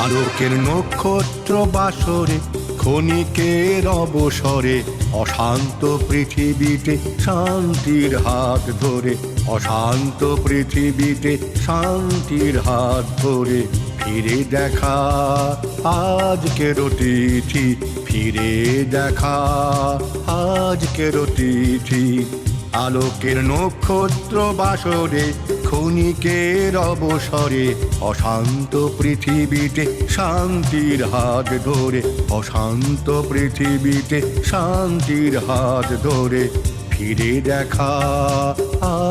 আলোকের নক্ষত্র বাসরে ক্ষণিকের অবসরে অশান্ত পৃথিবীতে শান্তির হাত ধরে, অশান্ত পৃথিবীতে শান্তির হাত ধরে ফিরে দেখা আজকের তিথি, ফিরে দেখা আজকের তিথি। আলোকের নক্ষত্র বাসরে ক্ষণিকের অবসরে অশান্ত পৃথিবীতে শান্তির হাত ধরে, অশান্ত পৃথিবীতে শান্তির হাত ধরে ফিরে দেখা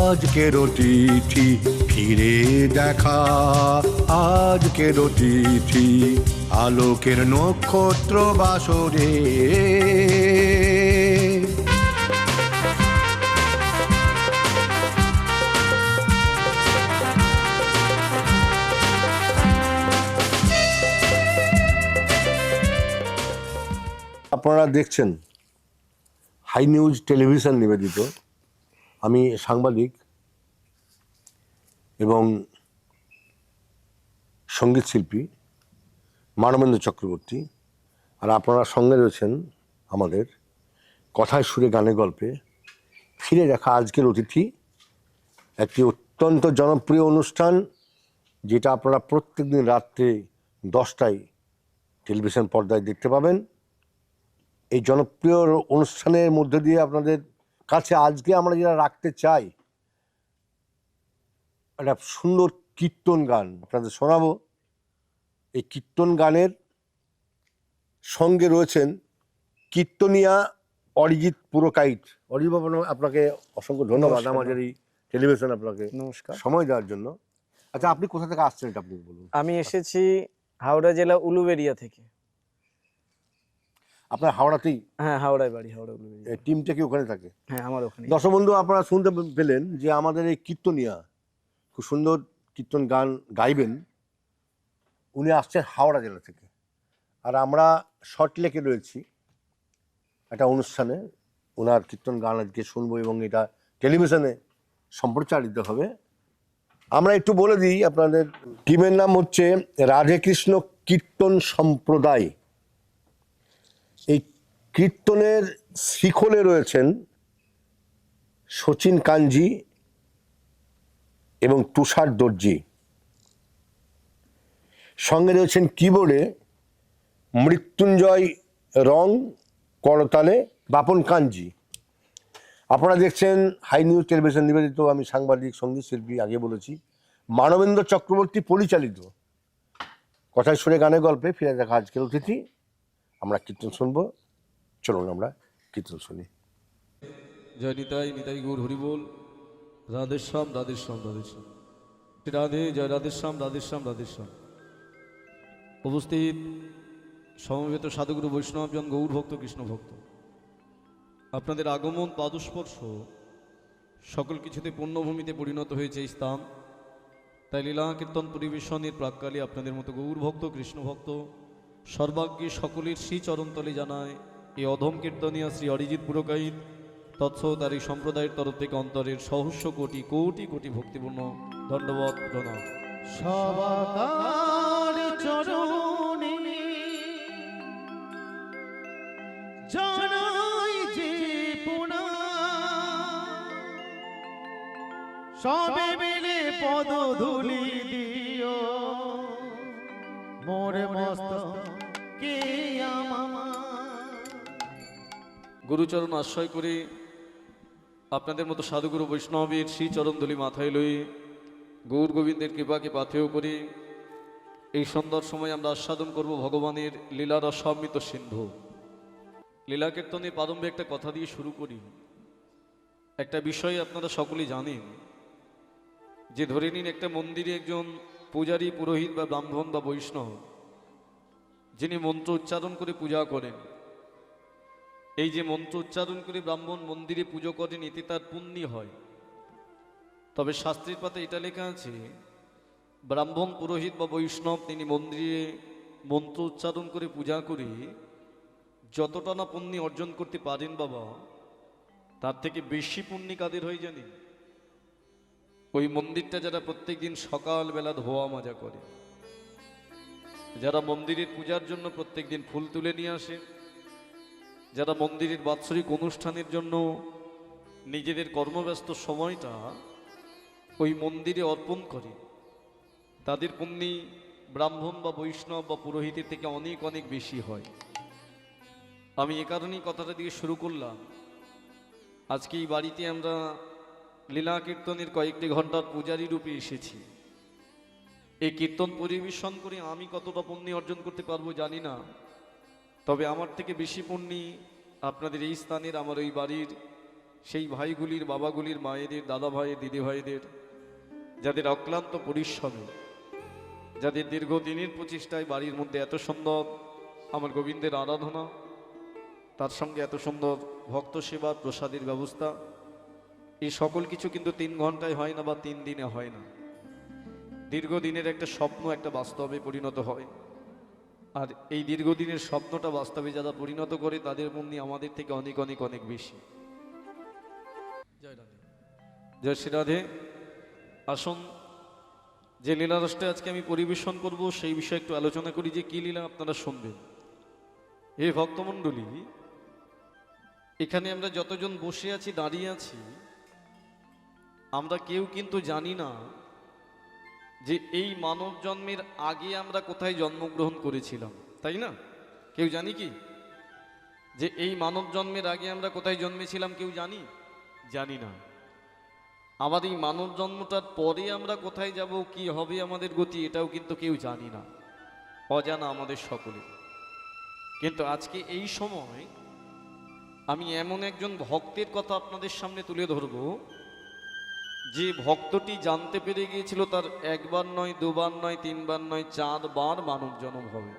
আজকের তিথি, ফিরে দেখা আজকের তিথি। আলোকের নক্ষত্র বাসরে আপনারা দেখছেন হাই নিউজ টেলিভিশন নিবেদিত। আমি সাংবাদিক এবং সঙ্গীত শিল্পী মানবেন্দ্র চক্রবর্তী, আর আপনারা সঙ্গে রয়েছেন আমাদের কথায় সুরে গানে গল্পে ফিরে দেখা আজকের অতিথি, একটি অত্যন্ত জনপ্রিয় অনুষ্ঠান যেটা আপনারা প্রত্যেক দিন রাত্রে 10টায় টেলিভিশন পর্দায় দেখতে পাবেন। এই জনপ্রিয় অনুষ্ঠানের মধ্যে দিয়ে আপনাদের কাছে আজকে আমরা যেটা রাখতে চাই, একটা সুন্দর কীর্তন গান আপনাদের শোনাবো। এই কীর্তন গানের সঙ্গে রয়েছেন কীর্তনিয়া অরিজিৎ পুরকাইত। অরিজিৎ বাবু, আপনাকে অসংখ্য ধন্যবাদ আমাদের এই টেলিভিশন আপনাকে নমস্কার, সময় দেওয়ার জন্য। আচ্ছা, আপনি কোথা থেকে আসছেন এটা আপনি বলুন। আমি এসেছি হাওড়া জেলা উলুবেড়িয়া থেকে। আপনার হাওড়াতেই? হ্যাঁ, হাওড়ায় বাড়ি, হাওড়া উলুবেড়িয়া। টিমটা কি ওখানে থাকে? হ্যাঁ, আমার ওখানে। দর্শক বন্ধু, আপনারা শুনতে পেলেন যে আমাদের এই কীর্তনিয়া খুব সুন্দর কীর্তন গান গাইবেন। উনি আসছেন হাওড়া জেলা থেকে, আর আমরা সল্টলেকে রয়েছি একটা অনুষ্ঠানে। ওনার কীর্তন গান আজকে শুনবো এবং এটা টেলিভিশনে সম্প্রচারিত হবে। আমরা একটু বলে দিই, আপনাদের টিমের নাম হচ্ছে রাধেকৃষ্ণ কীর্তন সম্প্রদায়। এই কীর্তনের শিখলে রয়েছেন শচীন কাঞ্জি এবং তুষার দর্জি, সঙ্গে রয়েছেন কিবোর্ডে মৃত্যুঞ্জয় রং, করতালে বাপন কাঞ্জি। আপনারা দেখছেন হাই নিউজ টেলিভিশন নিবেদিত। আমি সাংবাদিক, সঙ্গীত শিল্পী, আগে বলেছি, মানবেন্দ্র চক্রবর্তী পরিচালিত কথায় সুরে গানে গল্পে ফিরে দেখা আজকের অতিথি। আমরা কীর্তন শুনবো, চলুন আমরা কীর্তন শুনি। জয় নিতাই, নিতাই গৌর হরিবোল। রাধেশ্যাম, রাধেশ্যাম, রাধেশ্যাম, রাধে, জয় রাধেশ্যাম, রাধেশ্যাম, রাধেশ্যাম। উপস্থিত সমবেত সাধুগুরু বৈষ্ণবজন, গৌর ভক্ত, কৃষ্ণ ভক্ত, আপনাদের আগমন, পাদস্পর্শ সকল কিছুতে পুণ্যভূমিতে পরিণত হয়েছে এই স্থান। তাই লীলা কীর্তন পরিবেশনের প্রাক্কালে আপনাদের মতো গৌর ভক্ত, কৃষ্ণ ভক্ত সর্বাগ্যে সকলের শ্রীচরণতলে জানায় এই অধম কীর্তনিয়া শ্রী অরিজিৎ পুরকাইত তৎসহ তার এই সম্প্রদায়ের তরফ থেকে অন্তরের সহস্র কোটি কোটি কোটি ভক্তিপূর্ণ ধন্যবাদ, প্রণাম। সবার চরণে জানাই যে প্রণাম, সবে মিলে পদধূলি দিও মোর মস্তকে আমার। গুরুচরণ আশ্রয় করে আপনাদের মতো সাধুগুরু বৈষ্ণবের শ্রীচরণধূলি মাথায় লয়ে গৌর গোবিন্দের কৃপাকে পাথেয় করে এই সুন্দর সময় আমরা আস্বাদন করব ভগবানের লীলার অসম্মিত সিন্ধু। লীলা কীর্তনে প্রারম্ভে একটা কথা দিয়ে শুরু করি। একটা বিষয় আপনারা সকলেই জানেন যে, ধরে নিন একটা মন্দিরে একজন পূজারী, পুরোহিত বা ব্রাহ্মণ বা বৈষ্ণব যিনি মন্ত্র উচ্চারণ করে পূজা করেন। এই যে মন্ত্র উচ্চারণ করে ব্রাহ্মণ মন্দিরে পুজো করেন, এতে তার পুণ্য হয়। তবে শাস্ত্রের পাতায় এটা লেখা আছে, ব্রাহ্মণ, পুরোহিত বা বৈষ্ণব তিনি মন্দিরে মন্ত্র উচ্চারণ করে পূজা করে যতটা না পুণ্য অর্জন করতে পারেন বাবা, তার থেকে বেশি পুণ্য কাদের হয় জানেন? ওই মন্দিরটা যারা প্রত্যেক দিন সকালবেলা ধোয়া মাজা করে। যারা মন্দিরের পূজার জন্য প্রত্যেকদিন ফুল তুলে নিয়ে আসে, যারা মন্দিরের বাৎসরিক অনুষ্ঠানের জন্য নিজেদের কর্মব্যস্ত সময়টা ওই মন্দিরে অর্পণ করে, তাদের পুণ্যি ব্রাহ্মণ বা বৈষ্ণব বা পুরোহিতের থেকে অনেক অনেক বেশি হয়। আমি এ কারণেই কথাটা দিয়ে শুরু করলাম। আজকে এই বাড়িতে আমরা লীলা কীর্তনের কয়েকটি ঘন্টার পূজারী রূপে এসেছি। এই কীর্তন পরিবেশন করে আমি কতটা পুণ্যি অর্জন করতে পারবো জানি না, তবে আমার থেকে বেশি পুণ্যি আপনাদের এই স্থানের, আমার ওই বাড়ির সেই ভাইগুলির, বাবাগুলির, মায়েদের, দাদা ভাইয়ের, দিদি ভাইদের, যাদের অক্লান্ত পরিশ্রমে, যাদের দীর্ঘদিনের প্রচেষ্টায় বাড়ির মধ্যে এত সুন্দর আমার গোবিন্দের আরাধনা, তার সঙ্গে এত সুন্দর ভক্ত সেবা, প্রসাদের ব্যবস্থা, এই সকল কিছু কিন্তু 3 ঘন্টায় হয় না বা 3 দিনে হয় না। দীর্ঘদিনের একটা স্বপ্ন একটা বাস্তবে পরিণত হয়। আর এই দীর্ঘদিনের স্বপ্নটা বাস্তবে যারা পরিণত করে তাদের মধ্যে আমাদের থেকে অনেক অনেক অনেক বেশি। জয় রাধে, জয় শ্রী রাধে। আসুন, যে লীলারসটা আজকে আমি পরিবেশন করব সেই বিষয়ে একটু আলোচনা করি, যে কি লীলা আপনারা শুনবেন। হে ভক্তমণ্ডলী, এখানে আমরা যতজন বসে আছি, দাঁড়িয়ে আছি, আমরা কেউ কিন্তু জানি না যে এই মানব জন্মের আগে আমরা কোথায় জন্মগ্রহণ করেছিলাম, তাই না? কেউ জানি কি যে এই মানব জন্মের আগে আমরা কোথায় জন্মেছিলাম? কেউ জানি? জানি না। আবার এই মানব জন্মটার পরে আমরা কোথায় যাব, কি হবে আমাদের গতি, এটাও কিন্তু কেউ জানি না, অজানা আমাদের সকলে। কিন্তু আজকে এই সময় আমি এমন একজন ভক্তের কথা আপনাদের সামনে তুলে ধরব, যে ভক্তটি জানতে পেরে গিয়েছিল তার 1 বার নয়, 2 বার নয়, 3 বার নয়, 4 বার মানব জন্ম হবে।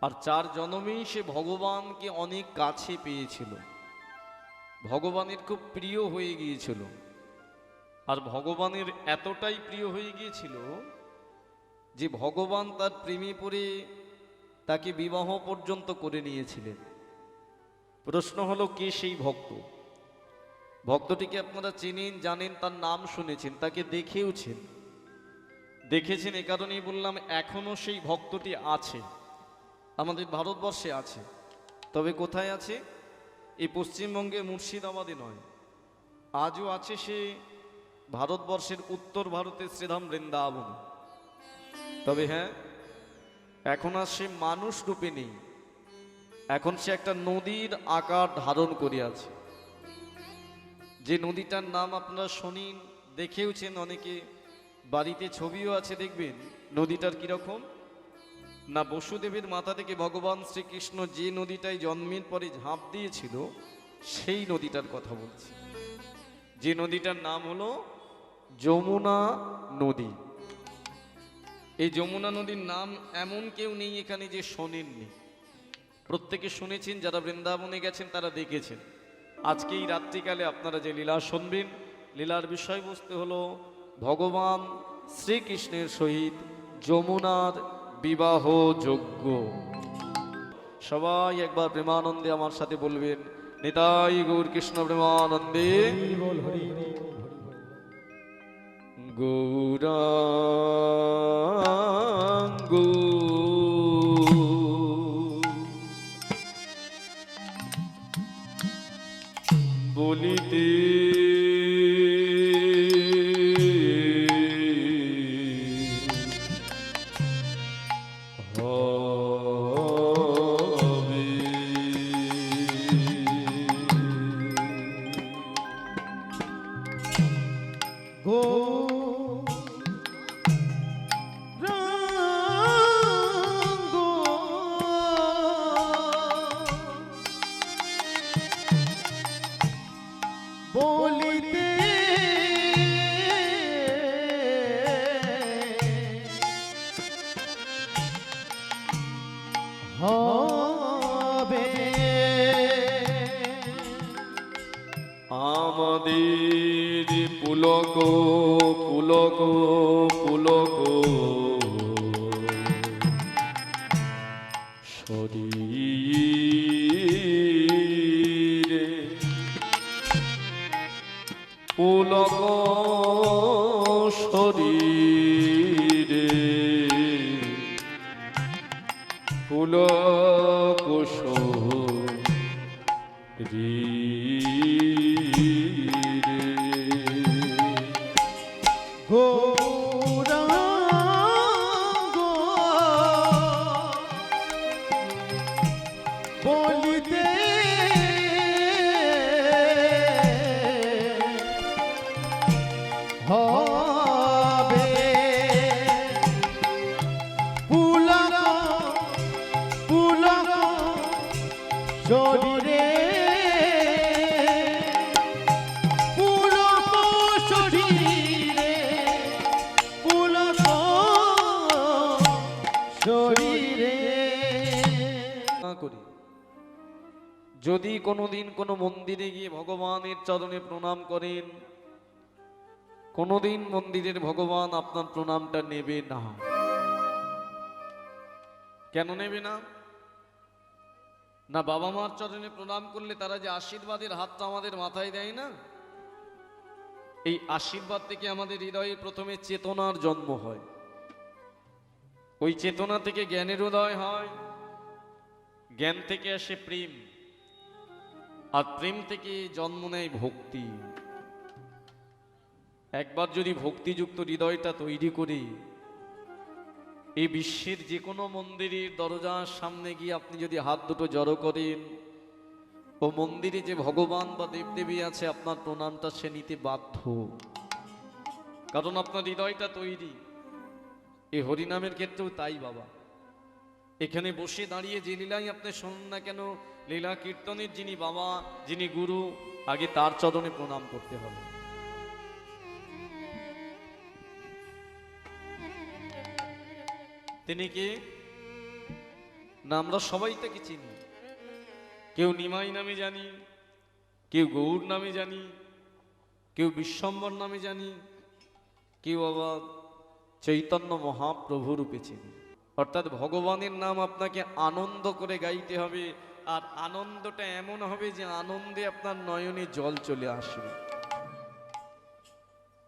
আর 4 জন্মেই সে ভগবানকে অনেক কাছে পেয়েছিল, ভগবানের খুব প্রিয় হয়ে গিয়েছিল। আর ভগবানের এতটাই প্রিয় হয়ে গিয়েছিল যে ভগবান তার প্রেমে পড়ে তাকে বিবাহ পর্যন্ত করে নিয়েছিলেন। প্রশ্ন হলো, কে সেই ভক্ত? ভক্তটিকে আপনারা চেনেন, জানেন, তার নাম শুনেছেন, তাকে দেখেওছেন। দেখেছেন এ কারণেই বললাম, এখনো সেই ভক্তটি আছে, আমাদের ভারতবর্ষে আছে। তবে কোথায় আছে? এই পশ্চিমবঙ্গের মুর্শিদাবাদে নয়, আজও আছে সে ভারতবর্ষের উত্তর ভারতের শ্রীধাম বৃন্দাবন। তবে হ্যাঁ, এখন আর সে মানুষ রূপে নেই, এখন সে একটা নদীর আকার ধারণ করে আছে। যে নদীটার নাম আপনারা শোনেন, দেখেওছেন অনেকে, বাড়িতে ছবিও আছে, দেখবেন নদীটার কিরকম না, বসুদেবের মাথা থেকে ভগবান শ্রীকৃষ্ণ যে নদীটায় জন্মের পরে ঝাঁপ দিয়েছিল সেই নদীটার কথা বলছি, যে নদীটার নাম হলো যমুনা নদী। এই যমুনা নদীর নাম এমন কেউ নেই এখানে যে শোনেননি, প্রত্যেকে শুনেছেন, যারা বৃন্দাবনে গেছেন তারা দেখেছেন। আজকে এই রাত্রিকালে আপনারা যে লীলা শুনবেন, লীলার বিষয়বস্তু হলো ভগবান শ্রীকৃষ্ণের সহিত যমুনার বিবাহ যজ্ঞ। সবাই একবার প্রেমানন্দে আমার সাথে বলবেন, নিতাই গৌর কৃষ্ণ প্রেমানন্দে। গৌরাঙ্গ বলিতে বলিতে হবে আমাদের পুলক পুলক পুলক শরীরে পুলক শরীরে ফুল কুশরী গৌরাঙ্গ বলিতে হবে পুলক পুলক শরীরে পুলক শরীরে পুলক শরীরে না করি। যদি কোনোদিন কোনো মন্দিরে গিয়ে ভগবানের চরণে প্রণাম করেন, কোনোদিন মন্দিরের ভগবান আপনার প্রণামটা নেবে না। কেন নেবে না? না বাবা মার চরণে প্রণাম করলে তারা যে আশীর্বাদের হাতটা আমাদের মাথায় দেয় না, এই আশীর্বাদ থেকে আমাদের হৃদয়ে প্রথমে চেতনার জন্ম হয়, ওই চেতনা থেকে জ্ঞানের উদয় হয়, জ্ঞান থেকে আসে প্রেম, আর প্রেম থেকে জন্ম নেয় ভক্তি। একবার যদি ভক্তিযুক্ত হৃদয়টা তৈরি করে এই বিশ্বের যে কোনো মন্দিরের দরজার সামনে গিয়ে আপনি যদি হাত দুটো জড়ো করেন, ও মন্দিরে যে ভগবান বা দেবদেবী আছে আপনার প্রণামটা সে নিতে বাধ্য, কারণ আপনার হৃদয়টা তৈরি। এই হরিনামের ক্ষেত্রেও তাই বাবা। এখানে বসে দাঁড়িয়ে যে লীলাই আপনি শুনুন না কেন, লীলা কীর্তনের যিনি বাবা, যিনি গুরু, আগে তার চরণে প্রণাম করতে হবে। তিনি কে? না আমরা সবাই তাকে চিনি। কেউ নিমাই নামে জানি, কেউ গৌর নামে জানি, কেউ বিশ্বম্বর নামে জানি, কেউ আবার চৈতন্য মহাপ্রভু রূপে চিনি। অর্থাৎ ভগবানের নাম আপনাকে আনন্দ করে গাইতে হবে, আর আনন্দটা এমন হবে যে আনন্দে আপনার নয়নে জল চলে আসবে।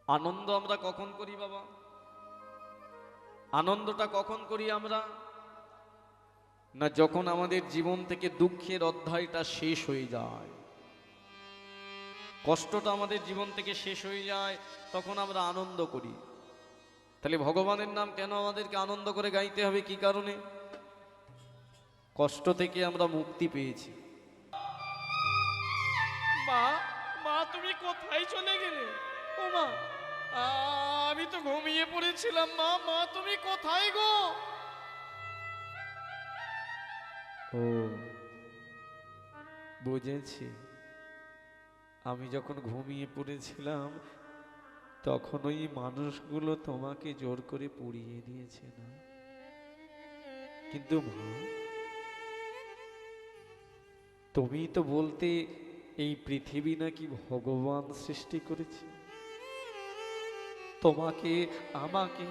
আনন্দ আমরা কখন করি বাবা? আনন্দটা কখন করি আমরা? না যখন আমাদের জীবন থেকে দুঃখের অধ্যায়টা শেষ হয়ে যায়, কষ্টটা আমাদের জীবন থেকে শেষ হয়ে যায়, তখন আমরা আনন্দ করি। তাহলে ভগবানের নাম কেন আমাদেরকে আনন্দ করে গাইতে হবে? কি কারণে? কষ্ট থেকে আমরা মুক্তি পেয়েছি। মা, মা তুমি কোথায় চলে গেলে? ও মা, আমি তো ঘুমিয়ে পড়েছিলাম। মা, মা তুমি কোথায় গো? ও বুঝেছি, আমি যখন ঘুমিয়ে পড়েছিলাম তখন ওই মানুষগুলো তোমাকে জোর করে পুড়িয়ে দিয়েছে না? কিন্তু মা, তুমি তো বলতে এই পৃথিবী নাকি ভগবান সৃষ্টি করেছে, তোমাকে আমাকে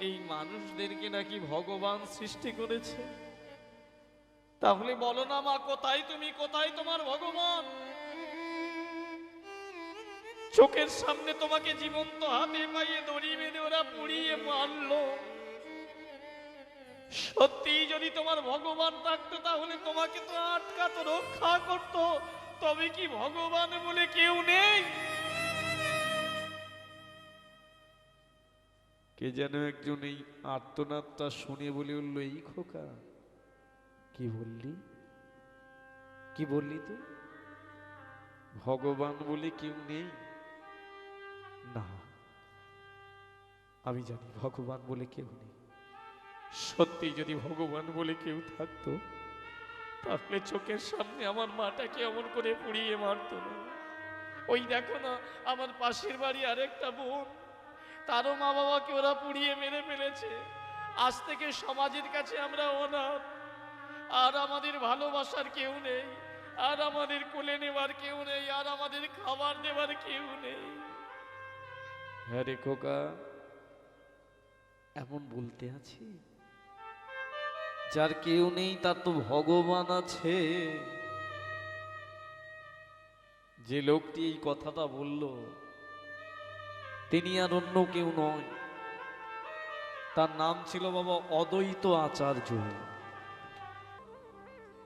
এই মানুষদেরকে নাকি ভগবান সৃষ্টি করেছে। তাহলে বলো না মা, কোথায় তুমি, কোথায় তোমার ভগবান? চোখের সামনে তোমাকে জীবন্ত হাতে পাইয়ে দড়ি বেঁধে ওরা পুড়িয়ে মারলো। সত্যি যদি তোমার ভগবান থাকতো তাহলে তোমাকে তো আটকাতো, রক্ষা করতো। তবে কি ভগবান বলে কেউ নেই? কে যেন একজন এই আর্তনাদটা শুনে বলে উঠল, এই খোকা কি বললি, কি বললি তুই? ভগবান বলে কেউ নেই? না, আমি জানি ভগবান বলে কেউ নেই। সত্যি যদি ভগবান বলে কেউ থাকতো তাহলে চোখের সামনে আমার মাটাকে এমন করে পুড়িয়ে মারতো না। ওই দেখো না আমার পাশের বাড়ি আরেকটা বোন, তারও মা বাবাকে ওরা পুড়িয়ে মেরে ফেলেছে। আজ থেকে সমাজের কাছে আমরা অনাথ, আর আমাদের ভালোবাসার কেউ নেই, আর আমাদের কোলে নেবার কেউ নেই, আর আমাদের খাবার দেবার কেউ নেই। হ্যাঁ রে খোকা, এমন বলতে আছি? যার কেউ নেই তার তো ভগবান আছে। যে লোকটি এই কথাটা বলল তিনি আর অন্য কেউ নয়, তার নাম ছিল বাবা অদ্বৈত আচার্য।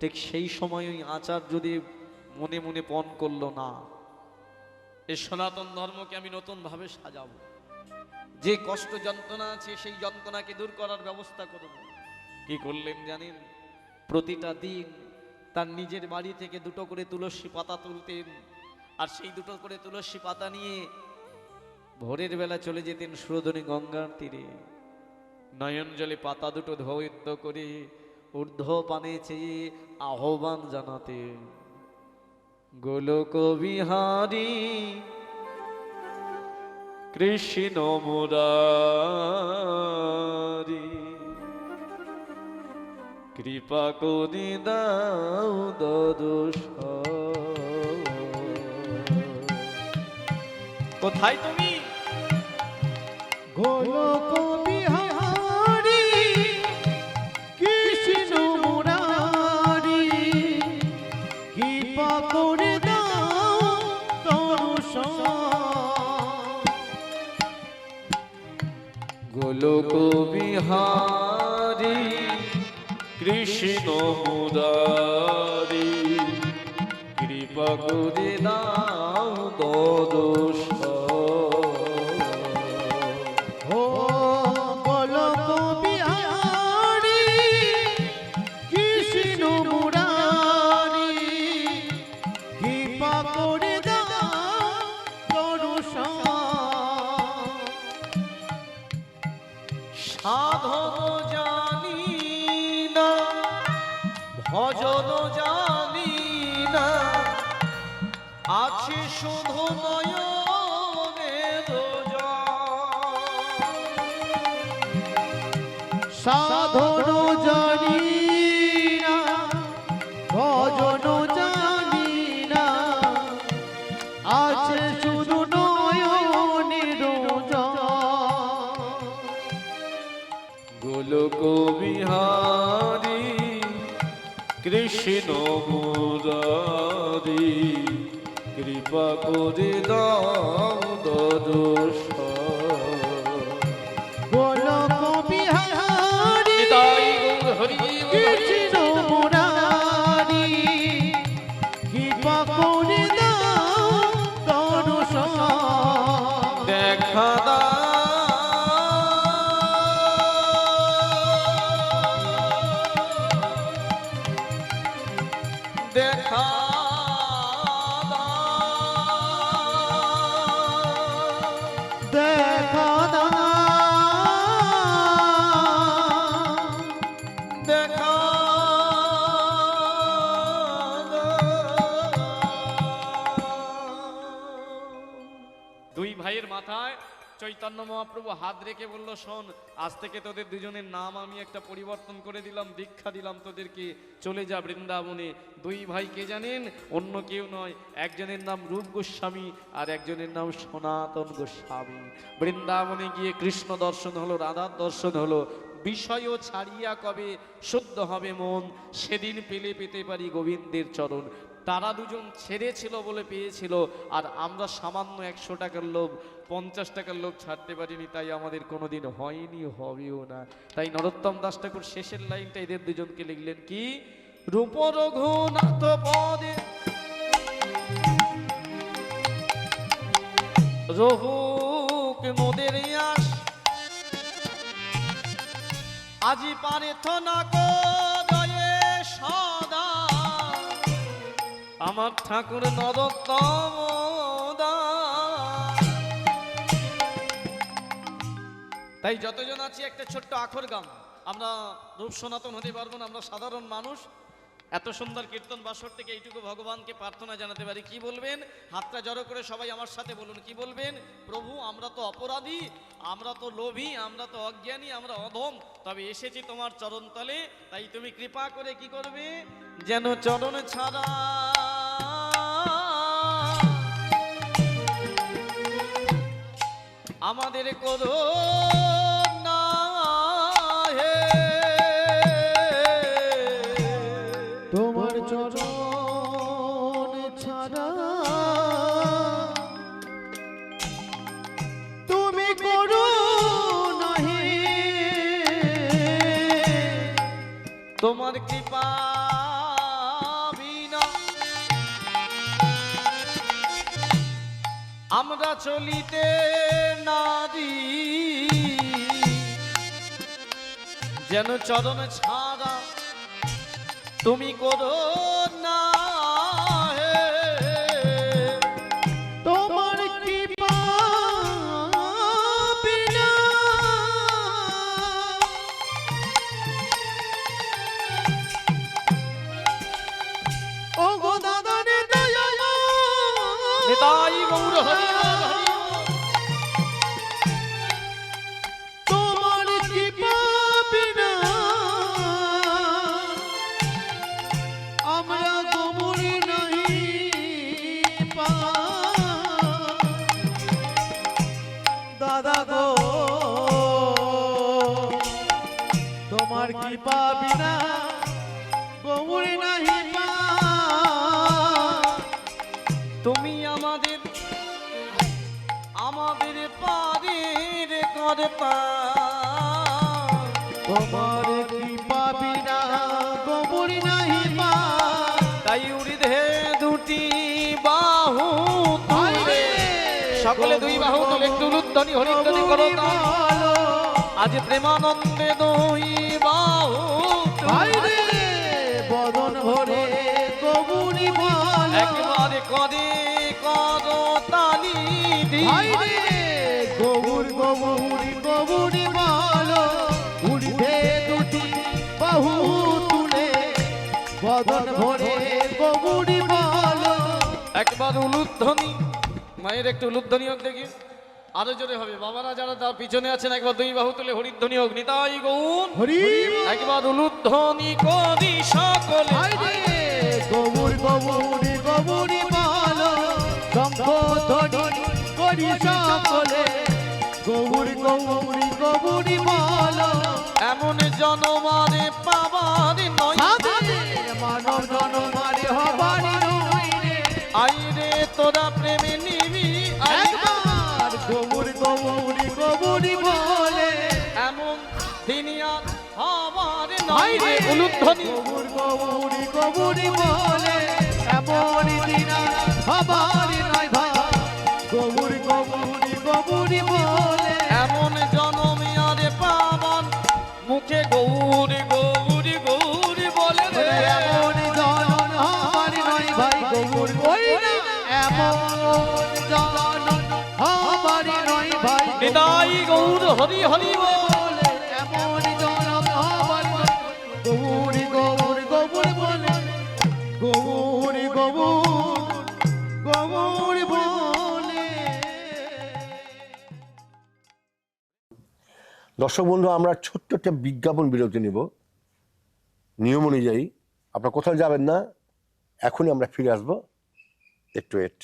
ঠিক সেই সময় ওই আচার যদি মনে মনে পণ করলো না, এই সনাতন ধর্মকে আমি নতুন ভাবে সাজাবো, যে কষ্ট যন্ত্রণা আছে সেই যন্ত্রণাকে দূর করার ব্যবস্থা করব। কি করলেন জানেন? প্রতিটা দিন তার নিজের বাড়ি থেকে দুটো করে তুলসী পাতা তুলতেন, আর সেই দুটো করে তুলসী পাতা নিয়ে ভোরের বেলা চলে যেতেন সুরধনী গঙ্গার তীরে। নয়ন জলে পাতা দুটো ধৌত করে ঊর্ধ্ব পানে চেয়ে আহ্বান জানাতে, গোলক বিহারী কৃষ্ণ মুরারি, কৃপা করে দাও দর্শন। কোথায় তুমি? গোলক বিহারী কৃষ্ণ মুরারি, কৃপা করে দাও দর্শন। গোলক বিহারী কৃষ্ণ মুরারি, কৃপা করে দাও দর্শন। ও গোলক বিহারী কৃষ্ণ মুরারি, কৃপা করে দাও দর্শন। সাধন জানি না, ভজন জানি না, আছে শুধু নয়নের জল। সাধন জানি না, ভজন জানি না, আছে শুধু নয়নের জল। গোলক বিহারী কৃষ্ণ মুরারি, কৃপা করে দাও দর্শন। গোলক বিহারী নিতাই গৌর হরি কৃষ্ণ মুরারি, কৃপা করে দাও দর্শন। দেখা দাও, দেখা দেখা দাও, দেখা দুই ভাইয়ের মাথায় চৈতন্য মহাপ্রভু হাত রেখে বলল, শোন, আজ থেকে তোদের দুজনের নাম আমি একটা পরিবর্তন করে দিলাম, দীক্ষা দিলাম তোদেরকে, চলে যা বৃন্দাবনে। দুই ভাই কে জানেন? অন্য কেউ নয়, একজনের নাম রূপ গোস্বামী আর একজনের নাম সনাতন গোস্বামী। বৃন্দাবনে গিয়ে কৃষ্ণ দর্শন হলো, রাধার দর্শন হলো। বিষয়ও ছাড়িয়া কবে শুদ্ধ হবে মন, সেদিন পেলে পেতে পারি গোবিন্দের চরণ। তারা দুজন ছেড়েছিল বলে পেয়েছিল, আর আমরা সামান্য 100 টাকার লোভ, 50 টাকার লোভ ছাড়তে পারিনি, তাই আমাদের কোনোদিন হয়নি, হবেও না। তাই নরোত্তম দাস ঠাকুর শেষের লাইনটা এদের দুজনকে লিখলেন কি, রূপ রঘুনাথ পদে রহুক মোদের আস, আজি পারে না দয়ে সদা, আমার ঠাকুর নরোত্তম দাস। তাই যতজন আছি একটা ছোট্ট আখর গান, আমরা রূপ সনাতন হতে পারবো না, আমরা সাধারণ মানুষ। এত সুন্দর কীর্তন বাসর থেকে এইটুকু ভগবানকে প্রার্থনা জানাতে পারি। কি বলবেন? হাতটা জড়ো করে সবাই আমার সাথে বলুন, কি বলবেন? প্রভু, আমরা তো অপরাধী, আমরা তো লোভী, আমরা তো অজ্ঞানী, আমরা অধম, তবে এসেছি তোমার চরণ তলে, তাই তুমি কৃপা করে কি করবে, যেন চরণ ছাড়া আমাদের করো না হে। তোমার চরণ ছাড়া তুমি করো নাহি, তোমার কৃপা আমরা চলিতে নারী যেন চরণ ছাড়া তুমি করো না হে। তোমার কৃপা বিনা ও গো দাদা রে দয়াময় নিতাই গৌর হরি বল, হরি বল। তোমার কৃপা বিনা আমরা গোমরি নাহি পা দাদা গো তোমার কৃপা বিনা গোমরি নাহি পা তুমি আমাদের আমাদের পারের করতা, তোমার কৃপা বিনা গোমরি নাহি পা তাই উড়িধে দুটি বাহু তুলে, সকলে দুই বাহু তুলে একটু উলুধ্বনি হরিধ্বনি করো তা। আজ প্রেমানন্দে দুই বাহু তুলে বদন ভরে গৌরী বল একবারে করে করো তালি দিয়ে। গৌর গৌরী গৌরী বল উড়িধে দুটি বাহু তুলে বদন ভরে গৌরী বল একবার উলুধ্বনি, মায়ের একটু উলুধ্বনি হোক দেখি, আরো জোরে হবে। বাবারা যারা তার পিছনে আছেন একবার দুই বাহু তুলে হরিধ্বনি হোক। নিতাই গৌর হরি একবার উলুধ্বনি করি সকলে। গৌর গৌরী গৌরী বল শঙ্খ ধ্বনি করি সকলে গৌর গৌরী গৌরী বল এমন জনমারে পাবার নয়, মানব জনমারে হবারি নইরে আইরে তোরা প্রেমে নিবি একবার গৌর গৌরী গৌরী বলে এমন দিনই আর হবার নয় রে। উলুধ্বনি গৌর গৌরী গৌরী বলে এমন দিন হবারি নয় ভাই গৌর গৌরী গৌরী বলে এমন জনমে আরে পাবন মুখে গৌরী গৌরী গৌরী বলে রে। এমন জনন হবারি নয় ভাই গৌর ওই না এমন জনন হবারি নয় ভাই নিতাই গৌর হরি হরি বল। বলে এমন জনন হবারি নয় গৌরী গৌর গৌর বলে গৌরী গৌর গৌর বলে দর্শক বন্ধু, আমরা ছোট্ট একটা বিজ্ঞাপন বিরতি নেব। নিয়ম অনুযায়ী আপনারা কোথাও যাবেন না, এখনই আমরা ফিরে আসবো। একটু ওয়েট।